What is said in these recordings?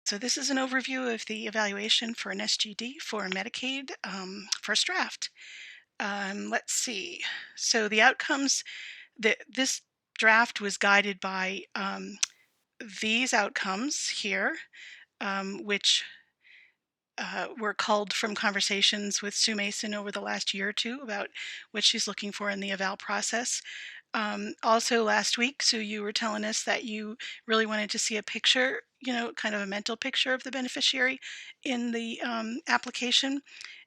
So this is an overview of the evaluation for an SGD for Medicaid first draft. Let's see. So the outcomes that this draft was guided by these outcomes here, which were culled from conversations with Sue Mason over the last year or two about what she's looking for in the eval process. Also last week, Sue, you were telling us that you really wanted to see a picture, kind of a mental picture of the beneficiary in the application.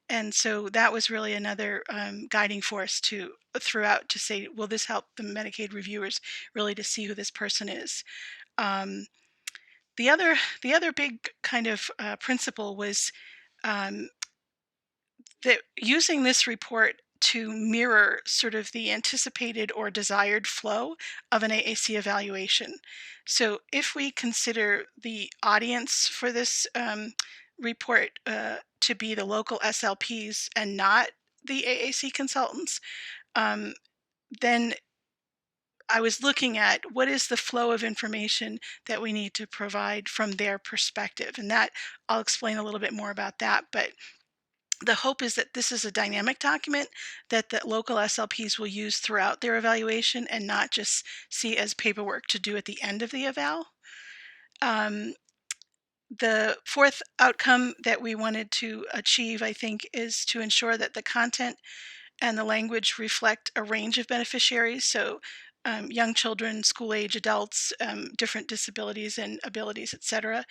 And so that was really another guiding force to throughout to say, will this help the Medicaid reviewers really to see who this person is? Um, the other big kind of principle was um, that using this report to mirror sort of the anticipated or desired flow of an AAC evaluation. So if we consider the audience for this report to be the local SLPs and not the AAC consultants, um, then I was looking at what is the flow of information that we need to provide from their perspective. And that I'll explain a little bit more about that. But the hope is that this is a dynamic document that the local SLPs will use throughout their evaluation and not just see as paperwork to do at the end of the eval. Um, the fourth outcome that we wanted to achieve, I think, is to ensure that the content and the language reflect a range of beneficiaries. So young children, school age adults, different disabilities and abilities, etc.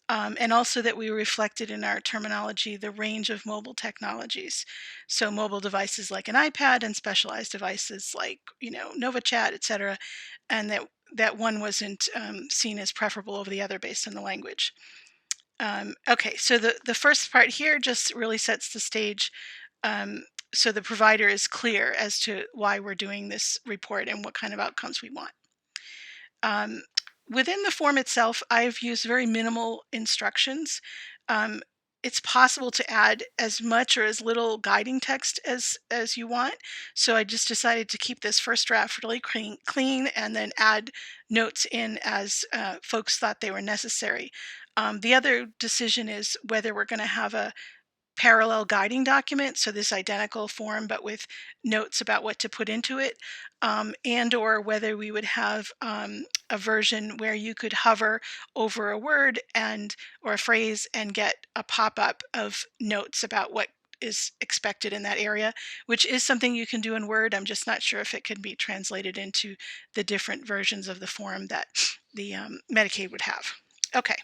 And also that we reflected in our terminology the range of mobile technologies. So mobile devices like an iPad and specialized devices like, NovaChat, et cetera, and that one wasn't seen as preferable over the other based on the language. Okay, so the first part here just really sets the stage so the provider is clear as to why we're doing this report and what kind of outcomes we want. Um, Within the form itself, I've used very minimal instructions. Um, it's possible to add as much or as little guiding text as you want. So I just decided to keep this first draft really clean and then add notes in as folks thought they were necessary. The other decision is whether we're going to have a parallel guiding document, so this identical form but with notes about what to put into it, and or whether we would have a version where you could hover over a word and or a phrase and get a pop-up of notes about what is expected in that area, which is something you can do in Word. I'm just not sure if it can be translated into the different versions of the form that the Medicaid would have. Okay.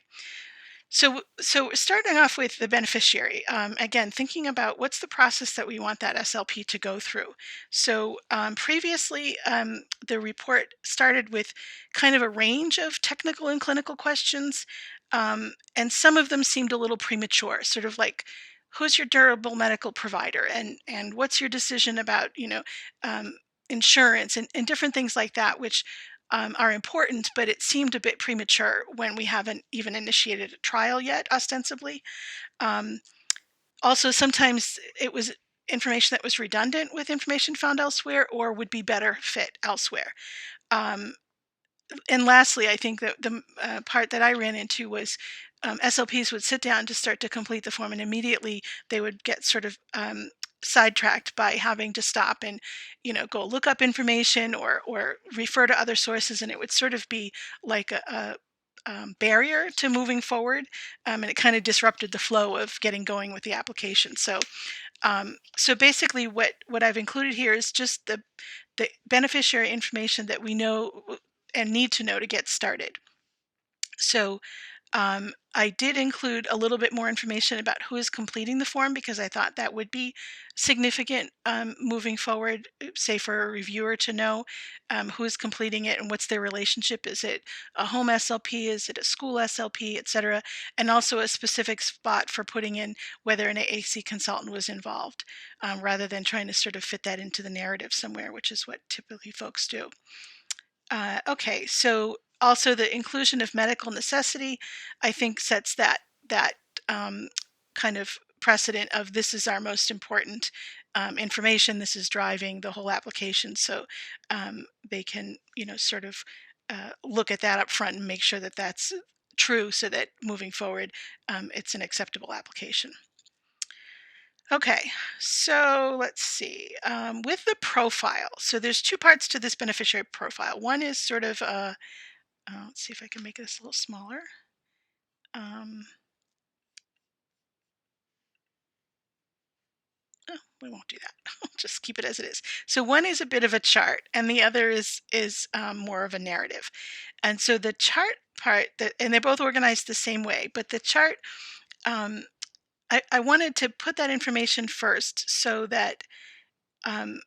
So starting off with the beneficiary, again, thinking about what's the process that we want that SLP to go through. So previously, the report started with kind of a range of technical and clinical questions, and some of them seemed a little premature, sort of like, who's your durable medical provider, and what's your decision about, um, insurance and different things like that, which are important, but it seemed a bit premature when we haven't even initiated a trial yet, ostensibly. Um, Also, sometimes it was information that was redundant with information found elsewhere or would be better fit elsewhere. Um, and lastly, I think that the part that I ran into was SLPs would sit down to start to complete the form, and immediately they would get sort of sidetracked by having to stop and, go look up information or refer to other sources, and it would sort of be like a barrier to moving forward, and it kind of disrupted the flow of getting going with the application. So basically, what I've included here is just the beneficiary information that we know and need to know to get started. So I did include a little bit more information about who is completing the form because I thought that would be significant moving forward, say for a reviewer to know who is completing it and what's their relationship. Is it a home SLP? Is it a school SLP, et cetera? And also a specific spot for putting in whether an AAC consultant was involved, rather than trying to sort of fit that into the narrative somewhere, which is what typically folks do. Okay, so also the inclusion of medical necessity, I think sets that um, kind of precedent of this is our most important information. This is driving the whole application, so they can sort of look at that up front and make sure that that's true so that moving forward, it's an acceptable application. Okay, so let's see. With the profile, so there's two parts to this beneficiary profile. One is sort of, let's see if I can make this a little smaller. Um, oh, we won't do that. I'll just keep it as it is. So one is a bit of a chart, and the other is more of a narrative. And so the chart part, and they're both organized the same way, but the chart, um, I wanted to put that information first so that um,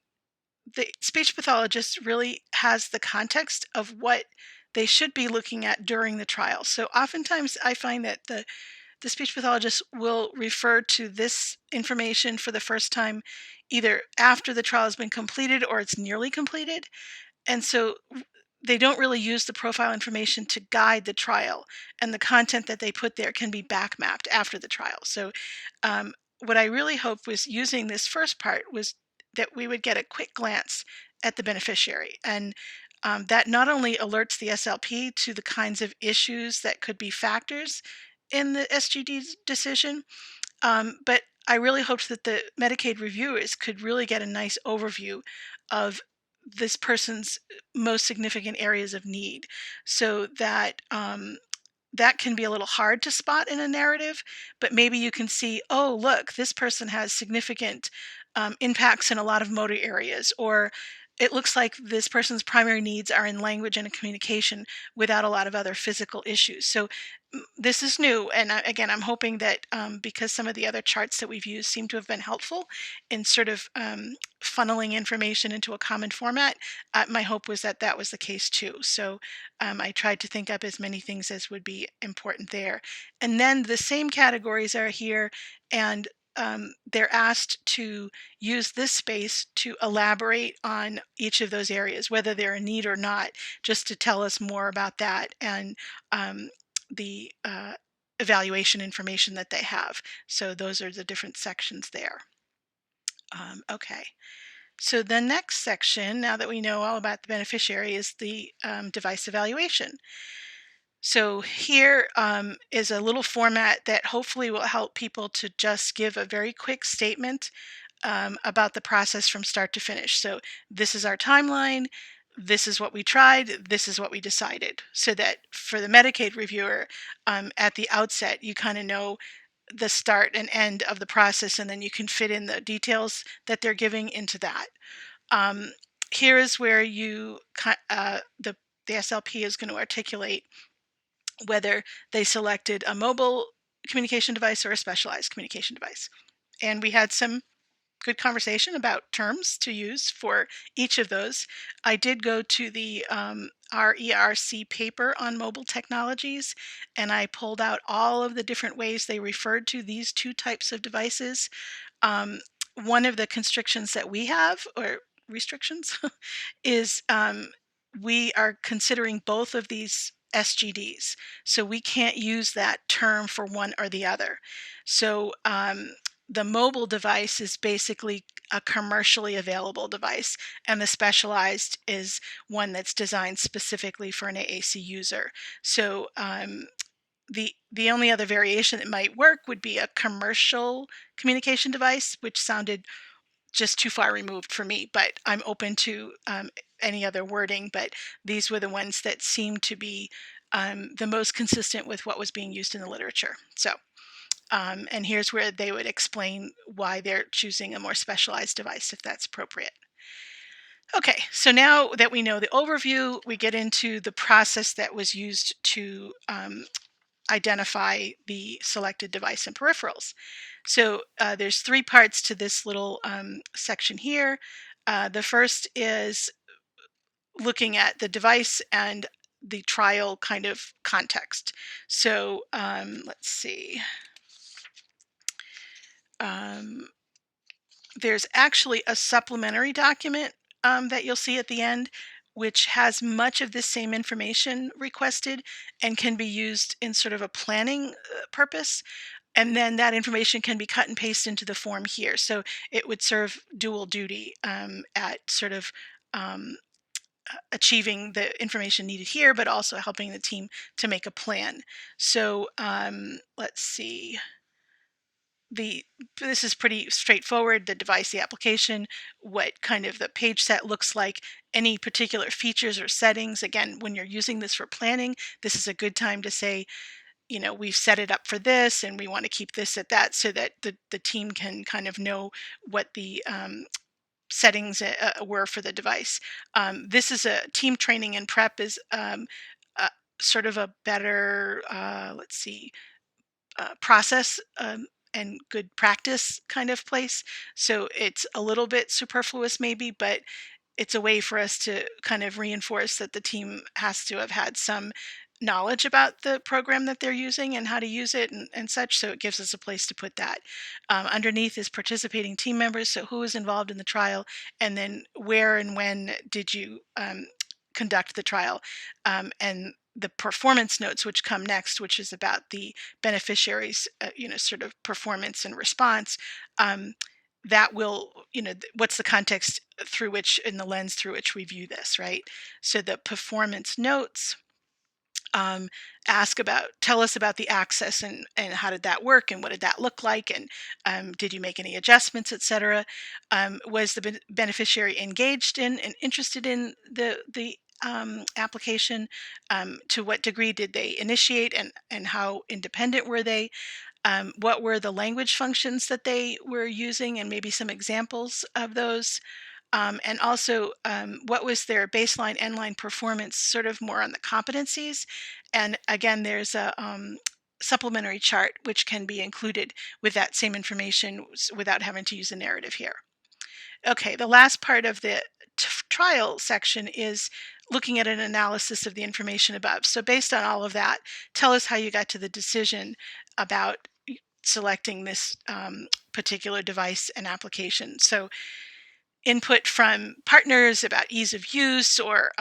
the speech pathologist really has the context of what they should be looking at during the trial. So oftentimes I find that the speech pathologist will refer to this information for the first time either after the trial has been completed or it's nearly completed. And so they don't really use the profile information to guide the trial, and the content that they put there can be back mapped after the trial. So um, what I really hoped was using this first part was that we would get a quick glance at the beneficiary, and that not only alerts the SLP to the kinds of issues that could be factors in the SGD decision, but I really hoped that the Medicaid reviewers could really get a nice overview of this person's most significant areas of need, so that that can be a little hard to spot in a narrative, but maybe you can see, oh, look, this person has significant impacts in a lot of motor areas, or it looks like this person's primary needs are in language and communication without a lot of other physical issues. So this is new, and again, I'm hoping that because some of the other charts that we've used seem to have been helpful in sort of funneling information into a common format, my hope was that that was the case too. So I tried to think up as many things as would be important there. And then the same categories are here, and they're asked to use this space to elaborate on each of those areas, whether they're a need or not, just to tell us more about that and the evaluation information that they have. So those are the different sections there. Okay. So the next section, now that we know all about the beneficiary, is the device evaluation. So here is a little format that hopefully will help people to just give a very quick statement about the process from start to finish. So this is our timeline. This is what we tried. This is what we decided. So that for the Medicaid reviewer, at the outset, you kind of know the start and end of the process, and then you can fit in the details that they're giving into that. Um, Here is where the SLP is going to articulate whether they selected a mobile communication device or a specialized communication device. And we had some good conversation about terms to use for each of those. I did go to the RERC paper on mobile technologies, and I pulled out all of the different ways they referred to these two types of devices. Um, One of the constrictions that we have, or restrictions, is we are considering both of these SGDs. So we can't use that term for one or the other. So the mobile device is basically a commercially available device, and the specialized is one that's designed specifically for an AAC user. So the only other variation that might work would be a commercial communication device, which sounded just too far removed for me, but I'm open to any other wording. But these were the ones that seemed to be the most consistent with what was being used in the literature. So, and here's where they would explain why they're choosing a more specialized device if that's appropriate. Okay, so now that we know the overview, we get into the process that was used to identify the selected device and peripherals. So there's three parts to this little section here. The first is looking at the device and the trial kind of context. So let's see. Um, there's actually a supplementary document that you'll see at the end, which has much of this same information requested and can be used in sort of a planning purpose. And then that information can be cut and pasted into the form here. So it would serve dual duty at sort of um, achieving the information needed here, but also helping the team to make a plan. So let's see. The This is pretty straightforward. The device, the application, what kind of the page set looks like, any particular features or settings. Again, when you're using this for planning, this is a good time to say, we've set it up for this and we want to keep this at that, so that the team can kind of know what the settings were for the device. This is a team training and prep is uh, sort of a better, let's see, process and good practice kind of place. So it's a little bit superfluous maybe, but it's a way for us to kind of reinforce that the team has to have had some knowledge about the program that they're using and how to use it and such. So it gives us a place to put that. Underneath is participating team members. So who is involved in the trial, and then where and when did you conduct the trial, and the performance notes, which come next, which is about the beneficiaries, sort of performance and response. Um, that will, what's the context through which, in the lens through which we view this, right? So the performance notes um, tell us about the access, and how did that work and what did that look like, and did you make any adjustments, etc. Was the beneficiary engaged in and interested in the application? To what degree did they initiate, and how independent were they? What were the language functions that they were using, and maybe some examples of those? And also, what was their baseline end-line performance, sort of more on the competencies? And again, there's a supplementary chart which can be included with that same information without having to use a narrative here. Okay, the last part of the trial section is looking at an analysis of the information above. So based on all of that, tell us how you got to the decision about selecting this particular device and application. So input from partners about ease of use, or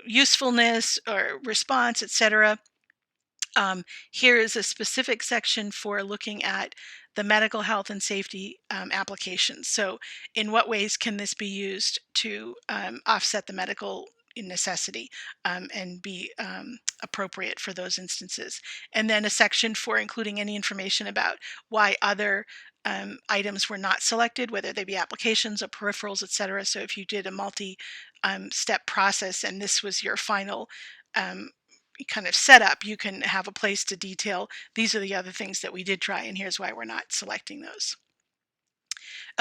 usefulness or response, etc. Here is a specific section for looking at the medical health and safety applications. So, in what ways can this be used to offset the medical necessity, and be appropriate for those instances? And then a section for including any information about why other items were not selected, whether they be applications or peripherals, etc. So, if you did a multi-step process and this was your final um, kind of setup, you can have a place to detail, these are the other things that we did try, and here's why we're not selecting those.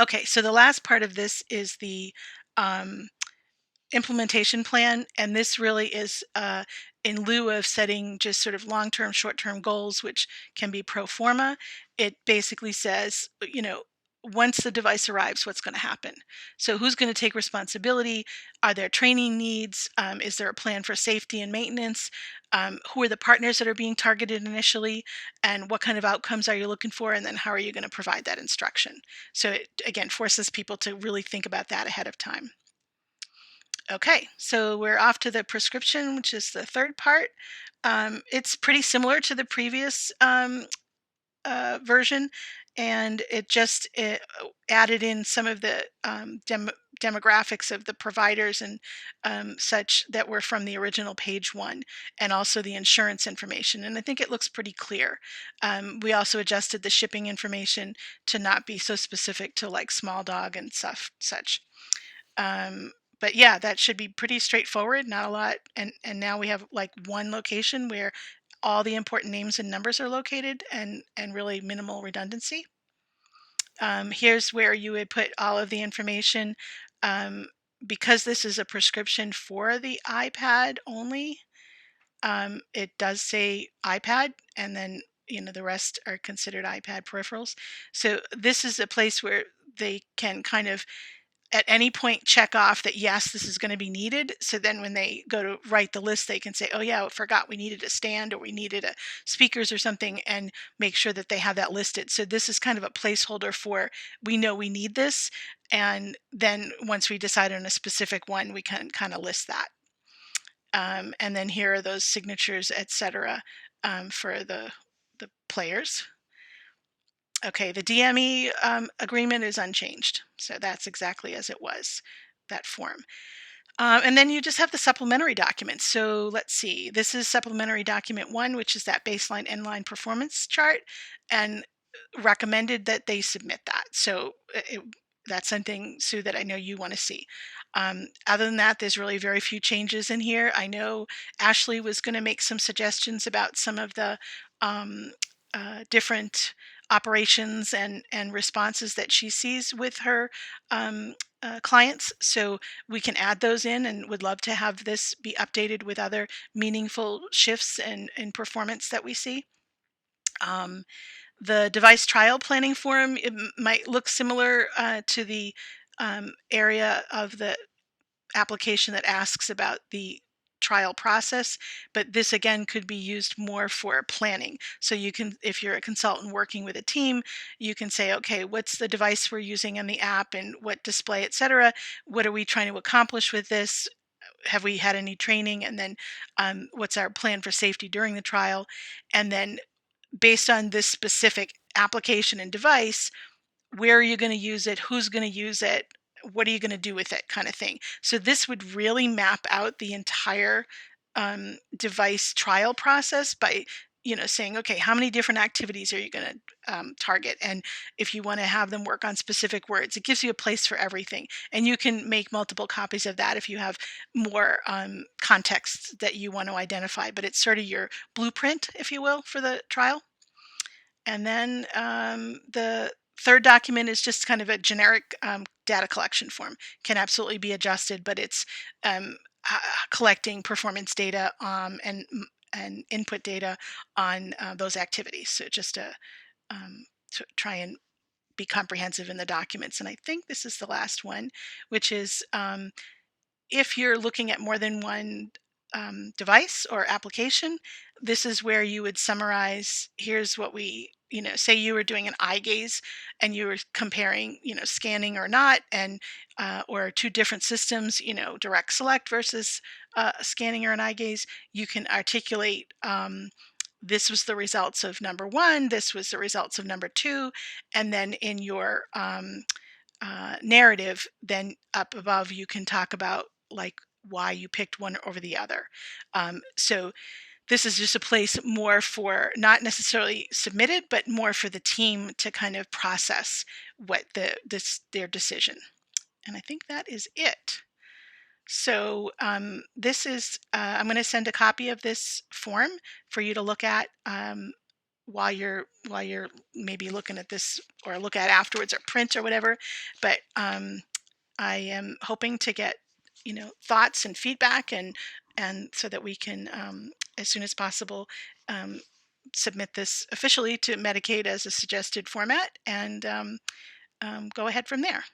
Okay, so the last part of this is the um, implementation plan, and this really is in lieu of setting just sort of long-term, short-term goals, which can be pro forma. It basically says, once the device arrives, what's going to happen? So who's going to take responsibility? Are there training needs? Is there a plan for safety and maintenance? Who are the partners that are being targeted initially? And what kind of outcomes are you looking for? And then how are you going to provide that instruction? So it, again, forces people to really think about that ahead of time. Okay, so we're off to the prescription, which is the third part. It's pretty similar to the previous version, and it added in some of the demographics of the providers and such that were from the original page one, and also the insurance information. And I think it looks pretty clear. We also adjusted the shipping information to not be so specific to like small dog and such. But yeah, that should be pretty straightforward, not a lot. And now we have like one location where all the important names and numbers are located, and really minimal redundancy. Here's where you would put all of the information. Um, because this is a prescription for the iPad only, it does say iPad, and then the rest are considered iPad peripherals. So this is a place where they can kind of at any point check off that yes, this is going to be needed. So then when they go to write the list, they can say, oh yeah, I forgot we needed a stand, or we needed a speakers or something, and make sure that they have that listed. So this is kind of a placeholder for, we know we need this, and then once we decide on a specific one, we can kind of list that. And then here are those signatures, etc., for the players. Okay, the DME agreement is unchanged, so that's exactly as it was, that form. And then you just have the supplementary documents. So let's see, this is supplementary document one, which is that baseline end-line performance chart, and recommended that they submit that. So that's something, Sue, that I know you want to see. Other than that, there's really very few changes in here. I know Ashley was going to make some suggestions about some of the um, different operations and responses that she sees with her clients. So we can add those in, and would love to have this be updated with other meaningful shifts and performance that we see. Um, the device trial planning form, it might look similar to the area of the application that asks about the trial process, but this again could be used more for planning. So you can, if you're a consultant working with a team, you can say, okay, what's the device we're using in the app and what display, etc. What are we trying to accomplish with this? Have we had any training? And then what's our plan for safety during the trial? And then based on this specific application and device, where are you going to use it? Who's going to use it? What are you going to do with it? Kind of thing. So this would really map out the entire device trial process by, saying, okay, how many different activities are you going to target? And if you want to have them work on specific words, it gives you a place for everything. And you can make multiple copies of that if you have more context that you want to identify. But it's sort of your blueprint, if you will, for the trial. And then the third document is just kind of a generic data collection form. Can absolutely be adjusted, but it's um, collecting performance data and input data on those activities. So just to try and be comprehensive in the documents. And I think this is the last one, which is if you're looking at more than one device or application, this is where you would summarize. Here's what we, say you were doing an eye gaze and you were comparing, scanning or not, and or two different systems, direct select versus scanning or an eye gaze. You can articulate. This was the results of number one. This was the results of number two, and then in your narrative, then up above, you can talk about like why you picked one over the other. So this is just a place more for not necessarily submitted, but more for the team to kind of process what their decision. And I think that is it. So this is I'm going to send a copy of this form for you to look at while you're maybe looking at this, or look at afterwards, or print or whatever. But I am hoping to get thoughts and feedback, and so that we can as soon as possible um, submit this officially to Medicaid as a suggested format, and go ahead from there.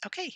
Okay.